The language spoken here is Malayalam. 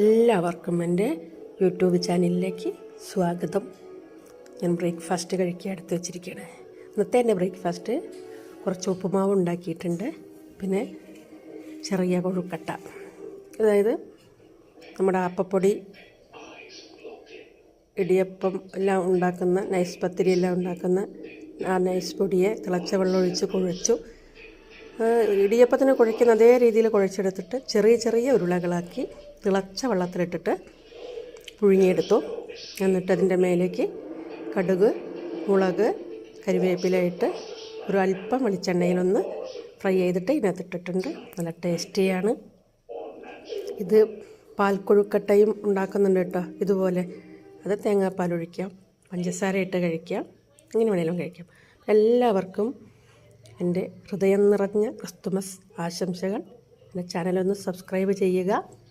എല്ലാവർക്കും എൻ്റെ യൂട്യൂബ് ചാനലിലേക്ക് സ്വാഗതം. ഞാൻ ബ്രേക്ക്ഫാസ്റ്റ് കഴിക്കാൻ എടുത്ത് വെച്ചിരിക്കുകയാണ്. ഇന്നത്തെ എൻ്റെ ബ്രേക്ക്ഫാസ്റ്റ് കുറച്ച് ഉപ്പുമാവ് ഉണ്ടാക്കിയിട്ടുണ്ട്, പിന്നെ ചെറിയ കൊഴുക്കട്ട, അതായത് നമ്മുടെ അപ്പപ്പൊടി, ഇടിയപ്പം എല്ലാം ഉണ്ടാക്കുന്ന നൈസ് പത്തിരി എല്ലാം ഉണ്ടാക്കുന്ന ആ നൈസ് പൊടിയെ തിളച്ച വെള്ളം ഒഴിച്ച് കുഴച്ചു, ഇടിയപ്പത്തിന് കുഴയ്ക്കുന്ന അതേ രീതിയിൽ കുഴച്ചെടുത്തിട്ട് ചെറിയ ചെറിയ ഉരുളകളാക്കി തിളച്ച വെള്ളത്തിലിട്ടിട്ട് പുഴുങ്ങിയെടുത്തു. എന്നിട്ട് അതിൻ്റെ മേലേക്ക് കടുക്, മുളക്, കരിവേപ്പില ഇട്ട് ഒരു അല്പം വെളിച്ചെണ്ണയിലൊന്ന് ഫ്രൈ ചെയ്തിട്ട് ഇതിനകത്തിട്ടിട്ടുണ്ട്. നല്ല ടേസ്റ്റിയാണ്. ഇത് പാൽക്കൊഴുക്കട്ടയും ഉണ്ടാക്കുന്നുണ്ട് കേട്ടോ, ഇതുപോലെ. അത് തേങ്ങാപ്പാലൊഴിക്കാം, പഞ്ചസാര ഇട്ട് കഴിക്കാം, എങ്ങനെ വേണേലും കഴിക്കാം. എല്ലാവർക്കും എൻ്റെ ഹൃദയം നിറഞ്ഞ ക്രിസ്തുമസ് ആശംസകൾ. എൻ്റെ ചാനലൊന്ന് സബ്സ്ക്രൈബ് ചെയ്യുക.